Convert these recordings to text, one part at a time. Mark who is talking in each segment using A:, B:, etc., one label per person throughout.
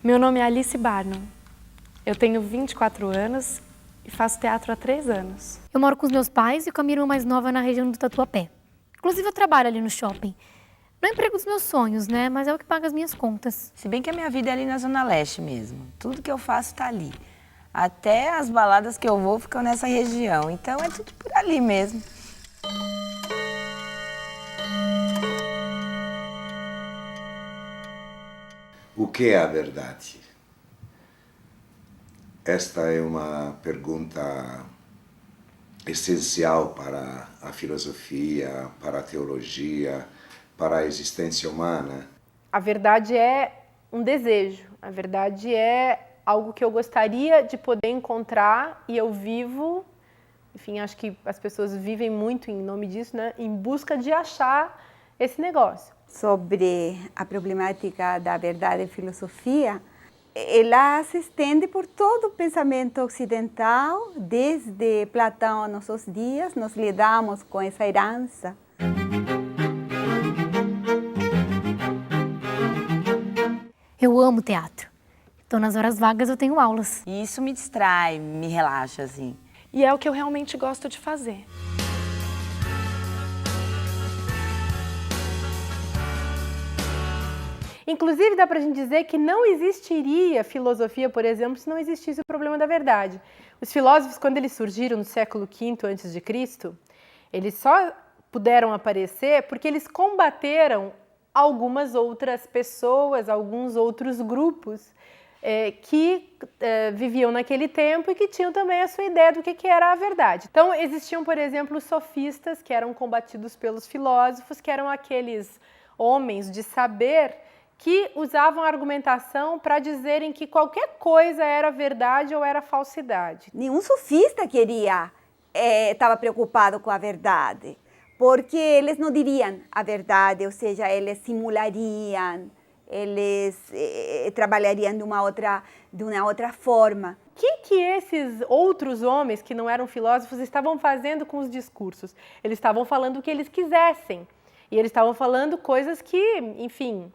A: Meu nome é Alice Barnum. Eu tenho 24 anos e faço teatro há 3 anos.
B: Eu moro com os meus pais e com a minha irmã mais nova na região do Tatuapé. Inclusive, eu trabalho ali no shopping. Não é o emprego dos meus sonhos, né? Mas é o que paga as minhas contas.
C: Se bem que a minha vida é ali na Zona Leste mesmo. Tudo que eu faço tá ali. Até as baladas que eu vou ficam nessa região. Então é tudo por ali mesmo.
D: O que é a verdade? Esta é uma pergunta essencial para a filosofia, para a teologia, para a existência humana.
E: A verdade é um desejo, a verdade é algo que eu gostaria de poder encontrar e eu vivo, enfim, acho que as pessoas vivem muito em nome disso, né, em busca de achar esse negócio.
F: Sobre a problemática da verdade e filosofia, ela se estende por todo o pensamento ocidental, desde Platão a nossos dias, nós lidamos com essa herança.
B: Eu amo teatro. Então, nas horas vagas, eu tenho aulas.
C: E isso me distrai, me relaxa, assim.
A: E é o que eu realmente gosto de fazer.
E: Inclusive, dá pra gente dizer que não existiria filosofia, por exemplo, se não existisse o problema da verdade. Os filósofos, quando eles surgiram no século V a.C., eles só puderam aparecer porque eles combateram algumas outras pessoas, alguns outros grupos que viviam naquele tempo e que tinham também a sua ideia do que era a verdade. Então, existiam, por exemplo, os sofistas, que eram combatidos pelos filósofos, que eram aqueles homens de saber que usavam a argumentação para dizerem que qualquer coisa era verdade ou era falsidade.
F: Nenhum sofista estava preocupado com a verdade, porque eles não diriam a verdade, ou seja, eles simulariam, eles trabalhariam de uma outra forma.
E: O que esses outros homens que não eram filósofos estavam fazendo com os discursos? Eles estavam falando o que eles quisessem. E eles estavam falando coisas que, enfim,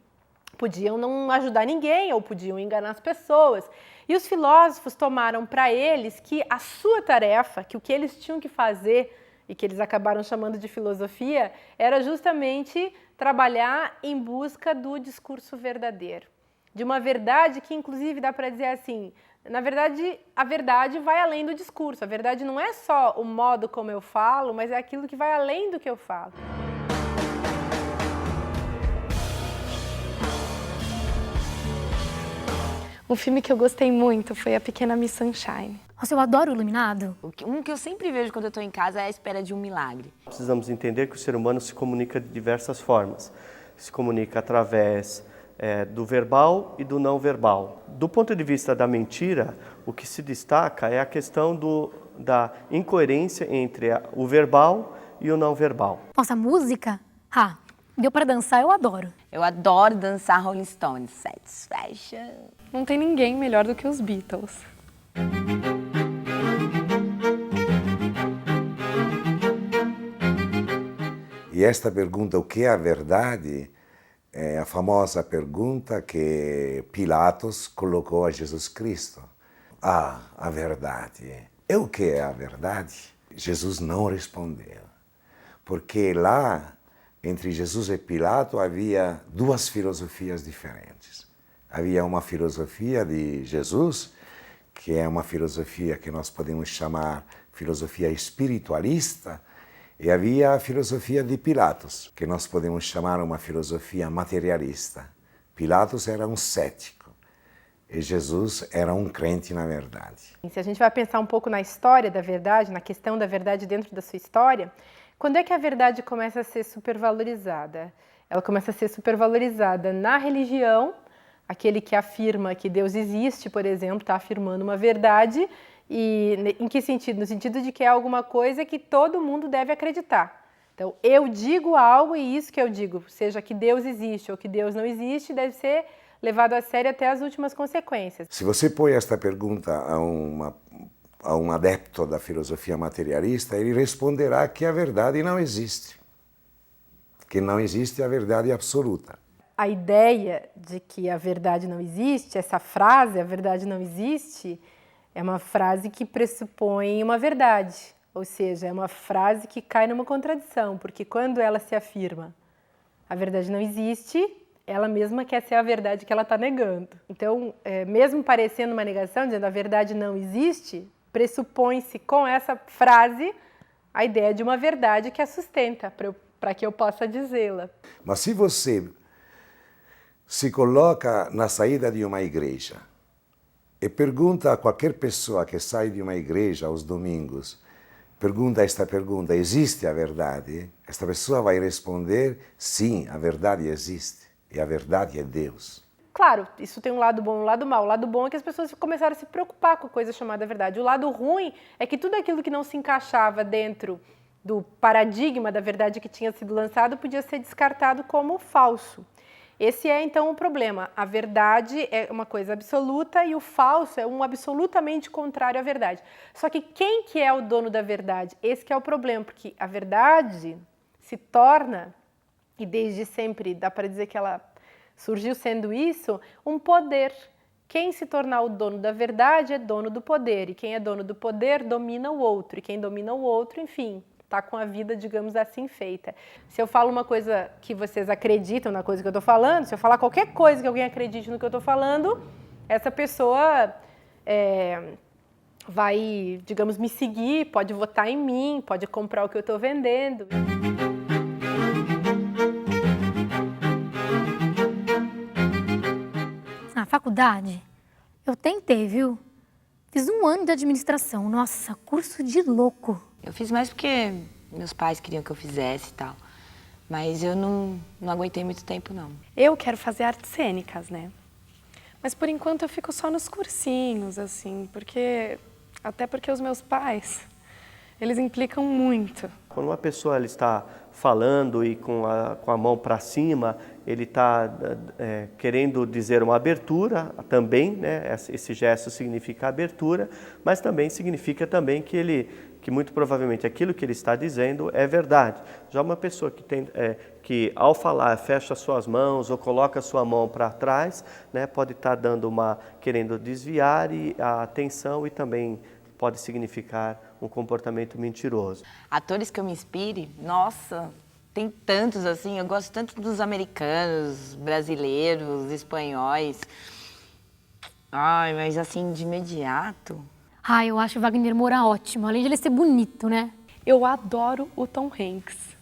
E: podiam não ajudar ninguém ou podiam enganar as pessoas. E os filósofos tomaram para eles que a sua tarefa, que o que eles tinham que fazer e que eles acabaram chamando de filosofia, era justamente trabalhar em busca do discurso verdadeiro. De uma verdade que, inclusive, dá para dizer assim, na verdade, a verdade vai além do discurso. A verdade não é só o modo como eu falo, mas é aquilo que vai além do que eu falo.
A: Um filme que eu gostei muito foi A Pequena Miss Sunshine.
B: Nossa, eu adoro o Iluminado.
C: Um que eu sempre vejo quando eu estou em casa é a espera de um milagre.
G: Precisamos entender que o ser humano se comunica de diversas formas. Se comunica através do verbal e do não verbal. Do ponto de vista da mentira, o que se destaca é a questão da incoerência entre o verbal e o não verbal.
B: Nossa, música? Deu pra dançar, eu adoro.
C: Eu adoro dançar Rolling Stones, Satisfaction.
A: Não tem ninguém melhor do que os Beatles.
D: E esta pergunta, o que é a verdade, é a famosa pergunta que Pilatos colocou a Jesus Cristo. A verdade. E o que é a verdade? Jesus não respondeu, porque lá, entre Jesus e Pilatos, havia duas filosofias diferentes. Havia uma filosofia de Jesus, que é uma filosofia que nós podemos chamar filosofia espiritualista, e havia a filosofia de Pilatos, que nós podemos chamar uma filosofia materialista. Pilatos era um cético e Jesus era um crente na verdade.
E: Se a gente vai pensar um pouco na história da verdade, na questão da verdade dentro da sua história, quando é que a verdade começa a ser supervalorizada? Ela começa a ser supervalorizada na religião. Aquele que afirma que Deus existe, por exemplo, está afirmando uma verdade. E em que sentido? No sentido de que é alguma coisa que todo mundo deve acreditar. Então, eu digo algo e isso que eu digo, seja que Deus existe ou que Deus não existe, deve ser levado a sério até as últimas consequências.
D: Se você põe esta pergunta a um adepto da filosofia materialista, ele responderá que a verdade não existe. Que não existe a verdade absoluta.
E: a ideia de que a verdade não existe, essa frase, a verdade não existe, é uma frase que pressupõe uma verdade, ou seja, é uma frase que cai numa contradição, porque quando ela se afirma a verdade não existe, ela mesma quer ser a verdade que ela está negando. Então, mesmo parecendo uma negação, dizendo a verdade não existe, pressupõe-se com essa frase a ideia de uma verdade que a sustenta, para que eu possa dizê-la.
D: Mas se você se coloca na saída de uma igreja e pergunta a qualquer pessoa que sai de uma igreja aos domingos, pergunta esta pergunta: existe a verdade? Esta pessoa vai responder: sim, a verdade existe. E a verdade é Deus.
E: Claro, isso tem um lado bom e um lado mau. O lado bom é que as pessoas começaram a se preocupar com a coisa chamada verdade. O lado ruim é que tudo aquilo que não se encaixava dentro do paradigma da verdade que tinha sido lançado podia ser descartado como falso. Esse é, então, o problema. A verdade é uma coisa absoluta e o falso é um absolutamente contrário à verdade. Só que quem que é o dono da verdade? Esse que é o problema, porque a verdade se torna, e desde sempre dá para dizer que ela surgiu sendo isso, um poder. Quem se tornar o dono da verdade é dono do poder, e quem é dono do poder domina o outro, e quem domina o outro, enfim, está com a vida, digamos assim, feita. Se eu falo uma coisa que vocês acreditam na coisa que eu estou falando, se eu falar qualquer coisa que alguém acredite no que eu estou falando, essa pessoa vai, digamos, me seguir, pode votar em mim, pode comprar o que eu estou vendendo.
B: Na faculdade, eu tentei, viu? Fiz 1 ano de administração. Nossa, curso de louco.
C: Eu fiz mais porque meus pais queriam que eu fizesse e tal. Mas eu não aguentei muito tempo, não.
A: Eu quero fazer artes cênicas, né? Mas por enquanto eu fico só nos cursinhos, assim, até porque os meus pais, eles implicam muito.
G: Quando uma pessoa ela está falando e com a mão para cima, ele está querendo dizer uma abertura também, né? Esse gesto significa abertura, mas também significa também que muito provavelmente aquilo que ele está dizendo é verdade. Já uma pessoa que ao falar fecha suas mãos ou coloca sua mão para trás, né, pode estar querendo desviar a atenção e também pode significar um comportamento mentiroso.
C: Atores que eu me inspire, nossa, tem tantos assim, eu gosto tanto dos americanos, brasileiros, espanhóis. Ai, mas assim, de imediato...
B: Ah, eu acho o Wagner Moura ótimo, além de ele ser bonito, né?
A: Eu adoro o Tom Hanks.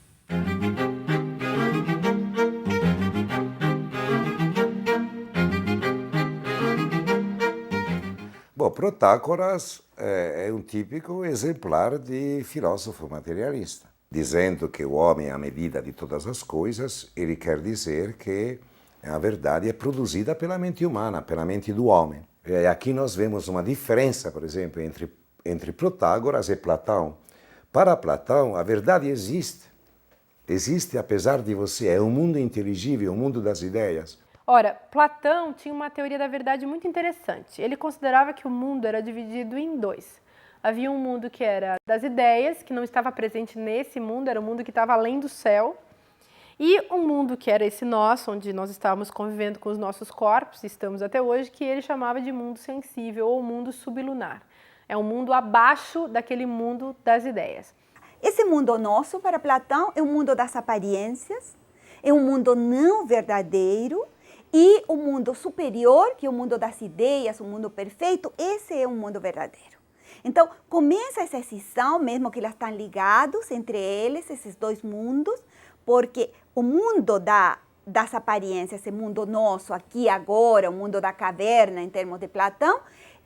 D: Bom, Protágoras é um típico exemplar de filósofo materialista. Dizendo que o homem é a medida de todas as coisas, ele quer dizer que a verdade é produzida pela mente humana, pela mente do homem. E aqui nós vemos uma diferença, por exemplo, entre Protágoras e Platão. Para Platão, a verdade existe. Existe apesar de você, é um mundo inteligível, um mundo das ideias.
E: Ora, Platão tinha uma teoria da verdade muito interessante. Ele considerava que o mundo era dividido em 2. Havia um mundo que era das ideias, que não estava presente nesse mundo, era um mundo que estava além do céu. E um mundo que era esse nosso, onde nós estávamos convivendo com os nossos corpos, estamos até hoje, que ele chamava de mundo sensível ou mundo sublunar. É um mundo abaixo daquele mundo das ideias.
F: Esse mundo nosso, para Platão, é um mundo das aparências, é um mundo não verdadeiro, e o mundo superior, que é o mundo das ideias, o mundo perfeito, esse é um mundo verdadeiro. Então, começa essa cisão, mesmo que elas estão ligados entre eles, esses 2 mundos, porque o mundo das aparências, esse mundo nosso aqui agora, o mundo da caverna, em termos de Platão,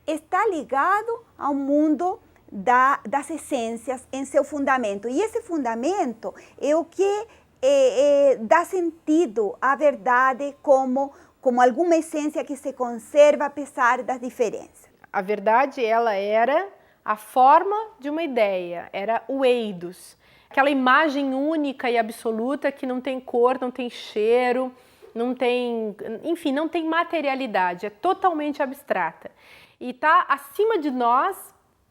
F: está ligado ao mundo das essências em seu fundamento. E esse fundamento é o que dá sentido à verdade como alguma essência que se conserva apesar das diferenças.
E: A verdade, ela era a forma de uma ideia, era o eidos. Aquela imagem única e absoluta que não tem cor, não tem cheiro, não tem, enfim, não tem materialidade, é totalmente abstrata. E está acima de nós,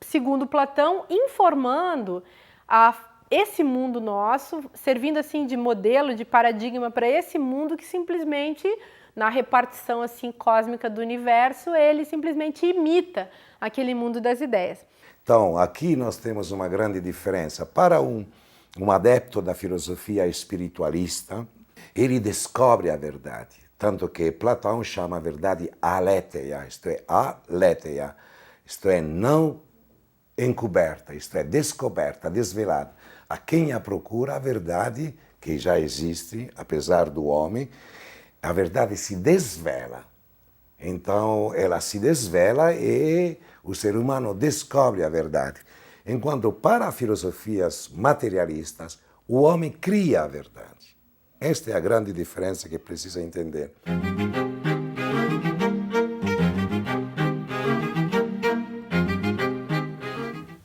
E: segundo Platão, informando a esse mundo nosso, servindo assim de modelo, de paradigma para esse mundo que simplesmente, na repartição assim cósmica do universo, ele simplesmente imita aquele mundo das ideias.
D: Então, aqui nós temos uma grande diferença. Para um adepto da filosofia espiritualista, ele descobre a verdade. Tanto que Platão chama a verdade aletheia, isto é, não encoberta, isto é, descoberta, desvelada. A quem a procura, a verdade, que já existe, apesar do homem, a verdade se desvela. Então, ela se desvela e o ser humano descobre a verdade. Enquanto para filosofias materialistas, o homem cria a verdade. Esta é a grande diferença que precisa entender.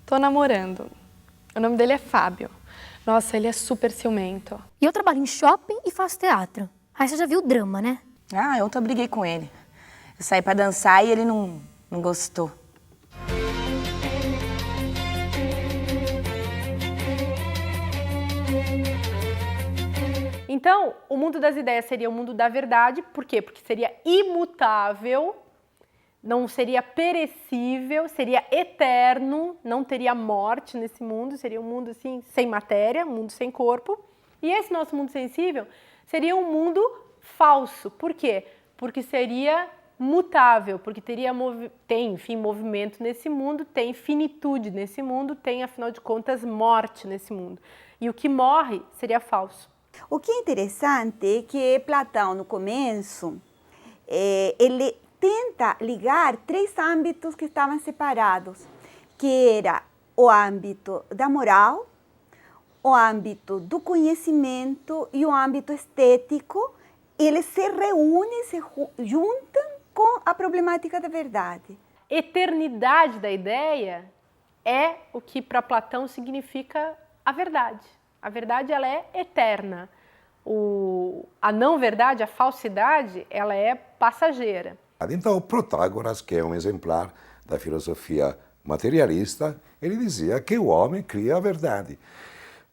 A: Tô namorando. O nome dele é Fábio. Nossa, ele é super ciumento.
B: E eu trabalho em shopping e faço teatro. Aí você já viu o drama, né?
C: Ah, ontem eu briguei com ele. Eu saí pra dançar e ele não gostou.
E: Então, o mundo das ideias seria o mundo da verdade. Por quê? Porque seria imutável, não seria perecível, seria eterno, não teria morte nesse mundo, seria um mundo assim, sem matéria, um mundo sem corpo. E esse nosso mundo sensível seria um mundo falso. Por quê? Porque seria mutável, porque tem, enfim, movimento nesse mundo, tem finitude nesse mundo, tem, afinal de contas, morte nesse mundo. E o que morre seria falso.
F: O que é interessante é que Platão, no começo, ele tenta ligar 3 âmbitos que estavam separados, que era o âmbito da moral, o âmbito do conhecimento e o âmbito estético. Eles se reúnem, se juntam com a problemática da verdade.
E: Eternidade da ideia é o que para Platão significa a verdade. A verdade, ela é eterna. A não-verdade, a falsidade, ela é passageira.
D: Então, Protágoras, que é um exemplar da filosofia materialista, ele dizia que o homem cria a verdade.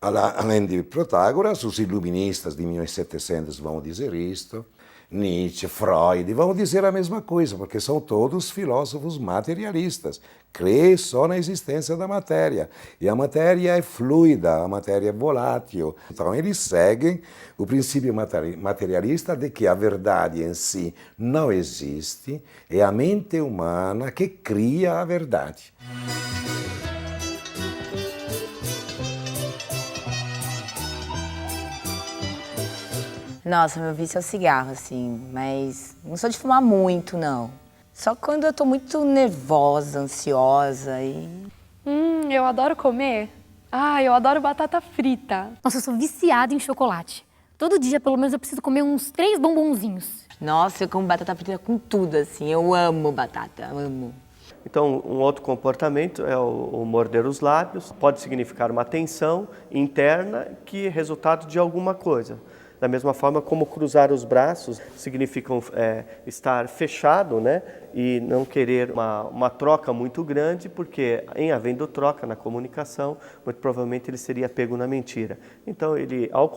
D: Além de Protágoras, os iluministas de 1700 vão dizer isto, Nietzsche, Freud vão dizer a mesma coisa, porque são todos filósofos materialistas. Crê só na existência da matéria. E a matéria é fluida, a matéria é volátil. Então, eles seguem o princípio materialista de que a verdade em si não existe, é a mente humana que cria a verdade.
C: Nossa, meu vício é o cigarro, assim, mas não sou de fumar muito, não. Só quando eu tô muito nervosa, ansiosa e...
A: Eu adoro comer. Eu adoro batata frita.
B: Nossa, eu sou viciada em chocolate. Todo dia, pelo menos, eu preciso comer uns 3 bombonzinhos.
C: Nossa, eu como batata frita com tudo, assim. Eu amo batata, amo.
G: Então, um outro comportamento é o morder os lábios. Pode significar uma tensão interna que é resultado de alguma coisa. Da mesma forma como cruzar os braços significam estar fechado, né? E não querer uma troca muito grande, porque em havendo troca na comunicação, muito provavelmente ele seria pego na mentira. Então, ele, ao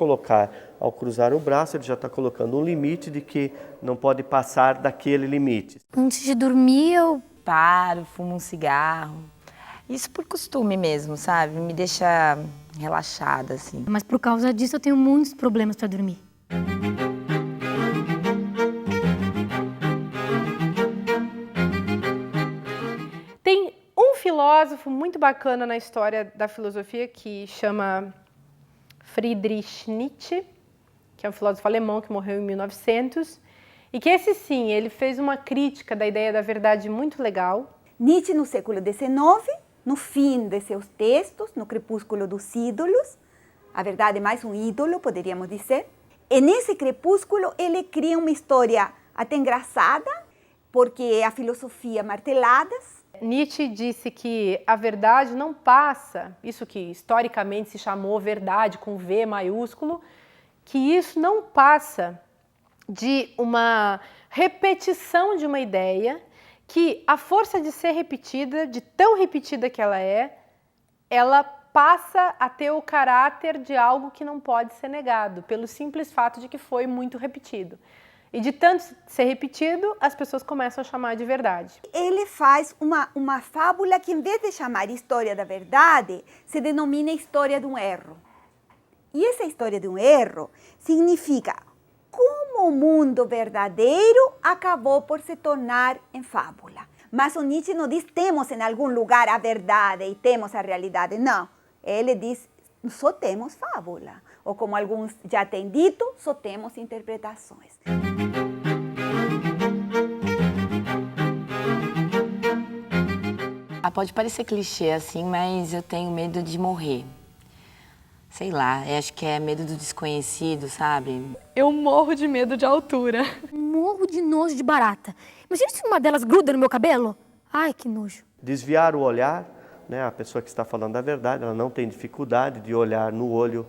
G: cruzar o braço, ele já está colocando um limite de que não pode passar daquele limite.
B: Antes de dormir, eu
C: Paro, fumo um cigarro. Isso por costume mesmo, sabe? Me deixa relaxada, assim.
B: Mas por causa disso eu tenho muitos problemas para dormir.
E: Tem um filósofo muito bacana na história da filosofia que chama Friedrich Nietzsche, que é um filósofo alemão que morreu em 1900, e que esse sim, ele fez uma crítica da ideia da verdade muito legal.
F: Nietzsche, no século XIX, no fim de seus textos, no crepúsculo dos ídolos, a verdade é mais um ídolo, poderíamos dizer. E nesse crepúsculo ele cria uma história até engraçada, porque a filosofia marteladas.
E: Nietzsche disse que a verdade não passa, isso que historicamente se chamou verdade com V maiúsculo, que isso não passa de uma repetição de uma ideia, que a força de ser repetida, de tão repetida que ela passa a ter o caráter de algo que não pode ser negado, pelo simples fato de que foi muito repetido. E de tanto ser repetido, as pessoas começam a chamar de verdade.
F: Ele faz uma fábula que, em vez de chamar história da verdade, se denomina história de um erro. E essa história de um erro significa como o mundo verdadeiro acabou por se tornar em fábula. Mas o Nietzsche não diz temos em algum lugar a verdade e temos a realidade. Não, ele diz só temos fábula. Ou como alguns já têm dito, só temos interpretações.
C: Pode parecer clichê assim, mas eu tenho medo de morrer. Sei lá, eu acho que é medo do desconhecido, sabe?
A: Eu morro de medo de altura.
B: Morro de nojo de barata. Imagina se uma delas gruda no meu cabelo. Ai, que nojo.
G: Desviar o olhar, né? A pessoa que está falando a verdade, ela não tem dificuldade de olhar no olho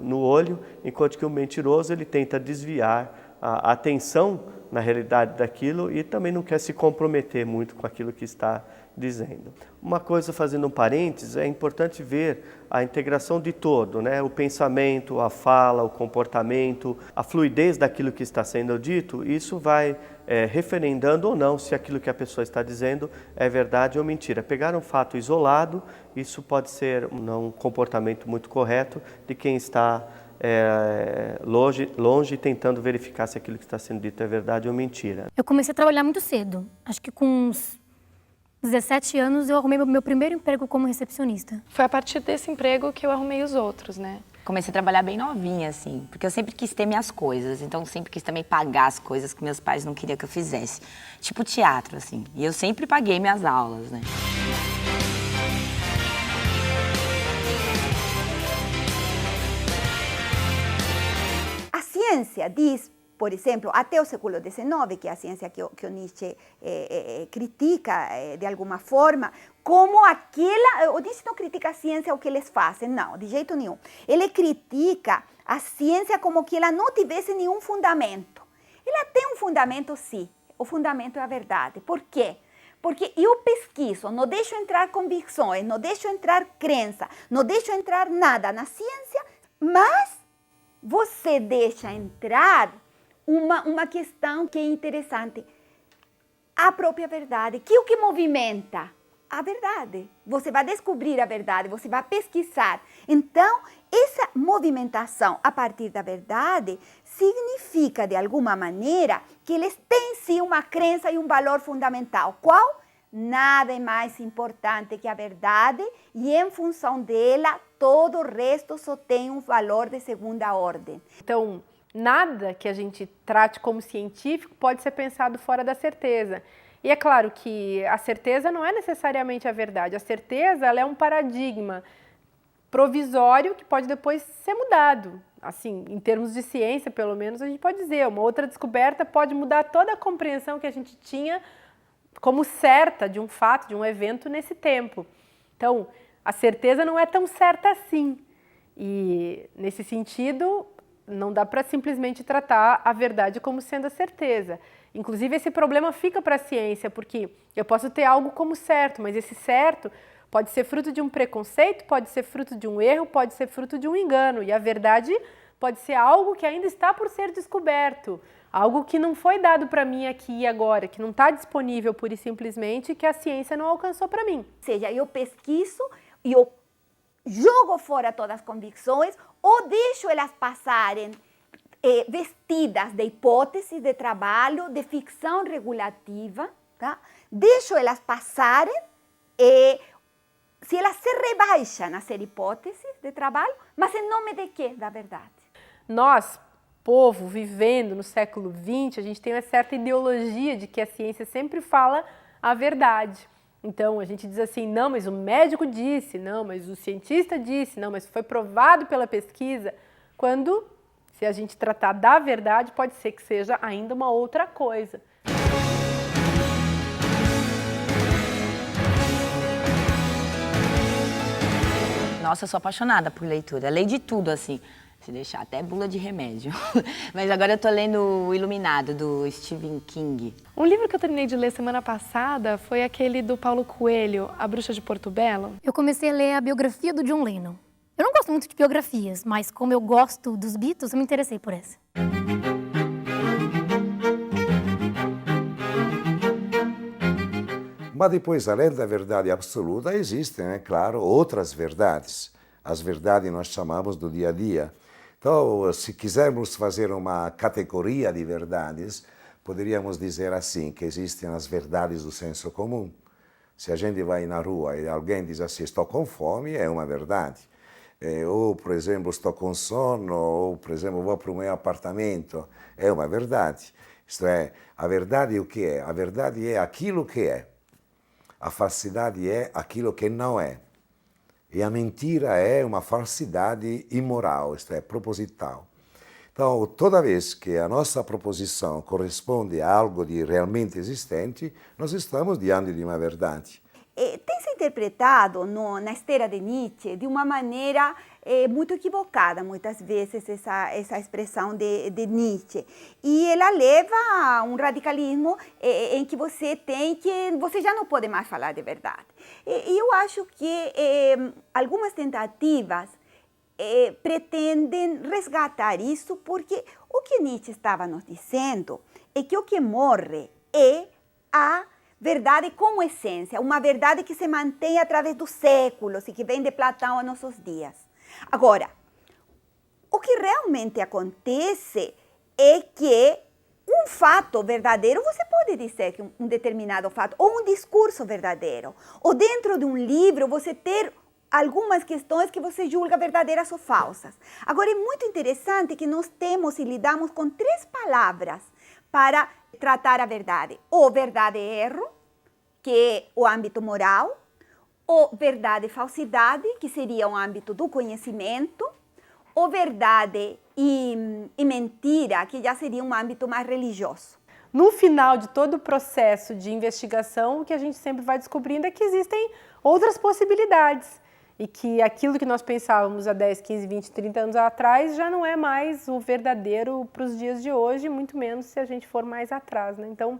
G: no olho, enquanto que o mentiroso ele tenta desviar a atenção na realidade daquilo e também não quer se comprometer muito com aquilo que está dizendo. Uma coisa, fazendo um parênteses, é importante ver a integração de todo, né? O pensamento, a fala, o comportamento, a fluidez daquilo que está sendo dito, isso vai referendando ou não se aquilo que a pessoa está dizendo é verdade ou mentira. Pegar um fato isolado, isso pode ser um comportamento muito correto de quem está longe tentando verificar se aquilo que está sendo dito é verdade ou mentira.
B: Eu comecei a trabalhar muito cedo. Acho que com uns 17 anos eu arrumei meu primeiro emprego como recepcionista.
A: Foi a partir desse emprego que eu arrumei os outros, né?
C: Comecei a trabalhar bem novinha, assim, porque eu sempre quis ter minhas coisas, então sempre quis também pagar as coisas que meus pais não queriam que eu fizesse. Tipo teatro, assim, e eu sempre paguei minhas aulas, né?
F: A ciência diz, por exemplo, até o século XIX, que é a ciência que o Nietzsche critica de alguma forma, como aquela... O Nietzsche não critica a ciência o que eles fazem, não, de jeito nenhum. Ele critica a ciência como que ela não tivesse nenhum fundamento. Ela tem um fundamento, sim. O fundamento é a verdade. Por quê? Porque eu pesquiso, não deixo entrar convicções, não deixo entrar crença, não deixo entrar nada na ciência, mas você deixa entrar uma questão que é interessante. A própria verdade. Que é o que movimenta? A verdade. Você vai descobrir a verdade, você vai pesquisar. Então, essa movimentação a partir da verdade significa, de alguma maneira, que eles têm sim uma crença e um valor fundamental. Qual? Nada é mais importante que a verdade e, em função dela, todo o resto só tem um valor de segunda ordem.
E: Então, nada que a gente trate como científico pode ser pensado fora da certeza. E é claro que a certeza não é necessariamente a verdade. A certeza ela é um paradigma provisório que pode depois ser mudado. Assim, em termos de ciência, pelo menos, a gente pode dizer, uma outra descoberta pode mudar toda a compreensão que a gente tinha como certa de um fato, de um evento nesse tempo. Então, a certeza não é tão certa assim. E, nesse sentido, não dá para simplesmente tratar a verdade como sendo a certeza. Inclusive, esse problema fica para a ciência, porque eu posso ter algo como certo, mas esse certo pode ser fruto de um preconceito, pode ser fruto de um erro, pode ser fruto de um engano. E a verdade pode ser algo que ainda está por ser descoberto, algo que não foi dado para mim aqui e agora, que não está disponível pura e simplesmente, que a ciência não alcançou para mim.
F: Ou seja, eu pesquiso e eu jogo fora todas as convicções ou deixo elas passarem vestidas de hipóteses de trabalho, de ficção regulativa, tá? Deixo elas passarem e se elas se rebaixam a ser hipóteses de trabalho, mas em nome de quê? Da verdade.
E: Nós, povo vivendo no século XX, a gente tem uma certa ideologia de que a ciência sempre fala a verdade. Então, a gente diz assim, não, mas o médico disse, não, mas o cientista disse, não, mas foi provado pela pesquisa, quando, se a gente tratar da verdade, pode ser que seja ainda uma outra coisa.
C: Nossa, eu sou apaixonada por leitura, leio de tudo, assim. Se deixar, até bula de remédio. Mas agora eu tô lendo O Iluminado, do Stephen King.
A: Um livro que eu terminei de ler semana passada foi aquele do Paulo Coelho, A Bruxa de Porto Belo.
B: Eu comecei a ler a biografia do John Lennon. Eu não gosto muito de biografias, mas como eu gosto dos Beatles, eu me interessei por essa.
D: Mas depois, além da verdade absoluta, existem, é claro, outras verdades. As verdades nós chamamos do dia a dia. Então, se quisermos fazer uma categoria de verdades, poderíamos dizer assim, que existem as verdades do senso comum. Se a gente vai na rua e alguém diz assim, estou com fome, é uma verdade. Ou, por exemplo, estou com sono, ou, por exemplo, vou para o meu apartamento, é uma verdade. Isto é, a verdade o que é? A verdade é aquilo que é. A falsidade é aquilo que não é. E a mentira é uma falsidade imoral, isto é, proposital. Então, toda vez que a nossa proposição corresponde a algo de realmente existente, nós estamos diante de uma verdade.
F: Tem se interpretado na esteira de Nietzsche de uma maneira muito equivocada, muitas vezes, essa expressão de Nietzsche. E ela leva a um radicalismo em que você já não pode mais falar de verdade. E eu acho que algumas tentativas pretendem resgatar isso, porque o que Nietzsche estava nos dizendo é que o que morre é a verdade como essência, uma verdade que se mantém através dos séculos e que vem de Platão a nossos dias. Agora, o que realmente acontece é que um fato verdadeiro, você pode dizer que um determinado fato, ou um discurso verdadeiro, ou dentro de um livro você ter algumas questões que você julga verdadeiras ou falsas. Agora, é muito interessante que nós temos e lidamos com 3 palavras para tratar a verdade. Ou verdade e erro, que é o âmbito moral, ou verdade e falsidade, que seria o âmbito do conhecimento, ou verdade e mentira, que já seria um âmbito mais religioso.
E: No final de todo o processo de investigação, o que a gente sempre vai descobrindo é que existem outras possibilidades e que aquilo que nós pensávamos há 10, 15, 20, 30 anos atrás já não é mais o verdadeiro para os dias de hoje, muito menos se a gente for mais atrás, né? Então,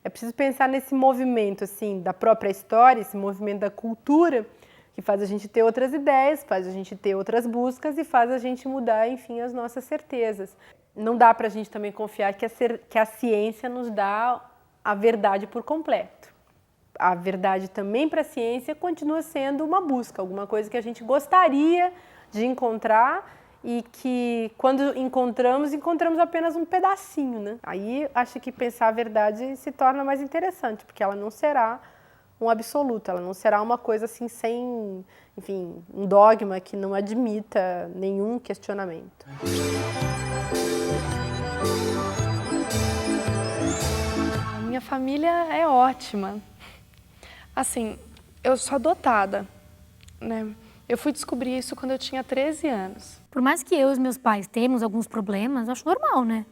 E: é preciso pensar nesse movimento assim, da própria história, esse movimento da cultura, que faz a gente ter outras ideias, faz a gente ter outras buscas e faz a gente mudar, enfim, as nossas certezas. Não dá para a gente também confiar que a ciência nos dá a verdade por completo. A verdade também para a ciência continua sendo uma busca, alguma coisa que a gente gostaria de encontrar e que quando encontramos apenas um pedacinho, né? Aí acho que pensar a verdade se torna mais interessante, porque ela não será um absoluto, ela não será uma coisa assim sem, enfim, um dogma que não admita nenhum questionamento.
A: A minha família é ótima. Assim, eu sou adotada, né? Eu fui descobrir isso quando eu tinha 13 anos.
B: Por mais que eu e os meus pais temos alguns problemas, eu acho normal, né?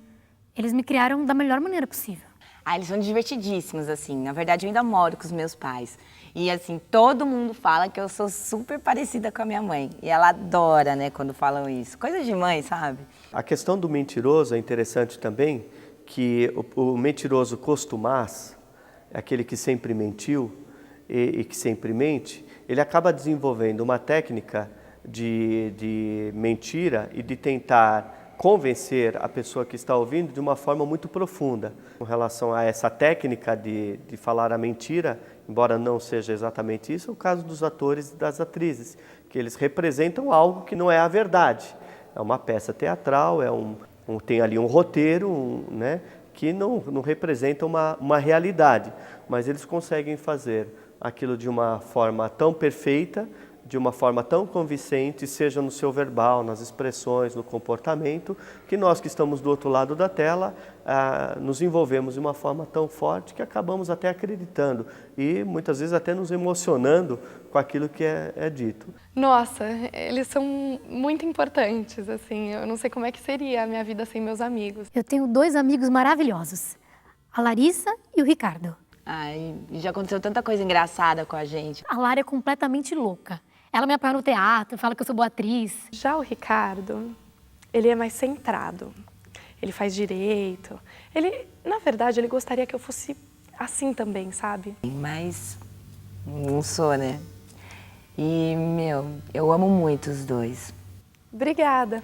B: Eles me criaram da melhor maneira possível.
C: Eles são divertidíssimos, assim. Na verdade, eu ainda moro com os meus pais. E, assim, todo mundo fala que eu sou super parecida com a minha mãe. E ela adora, né, quando falam isso. Coisa de mãe, sabe?
G: A questão do mentiroso é interessante também, que o mentiroso costumaz, aquele que sempre mentiu e que sempre mente, ele acaba desenvolvendo uma técnica de mentira e de tentar convencer a pessoa que está ouvindo de uma forma muito profunda. Com relação a essa técnica de falar a mentira, embora não seja exatamente isso, é o caso dos atores e das atrizes, que eles representam algo que não é a verdade. É uma peça teatral, tem ali um roteiro, né, que não representa uma realidade, mas eles conseguem fazer aquilo de uma forma tão perfeita, de uma forma tão convincente, seja no seu verbal, nas expressões, no comportamento, que nós que estamos do outro lado da tela nos envolvemos de uma forma tão forte que acabamos até acreditando e muitas vezes até nos emocionando com aquilo que é dito.
A: Nossa, eles são muito importantes, assim, eu não sei como é que seria a minha vida sem meus amigos.
B: Eu tenho 2 amigos maravilhosos, a Larissa e o Ricardo.
C: Ai, já aconteceu tanta coisa engraçada com a gente.
B: A Lara é completamente louca. Ela me apoia no teatro, fala que eu sou boa atriz.
A: Já o Ricardo, ele é mais centrado. Ele faz direito. Na verdade, ele gostaria que eu fosse assim também, sabe?
C: Mas não sou, né? E, eu amo muito os dois.
A: Obrigada.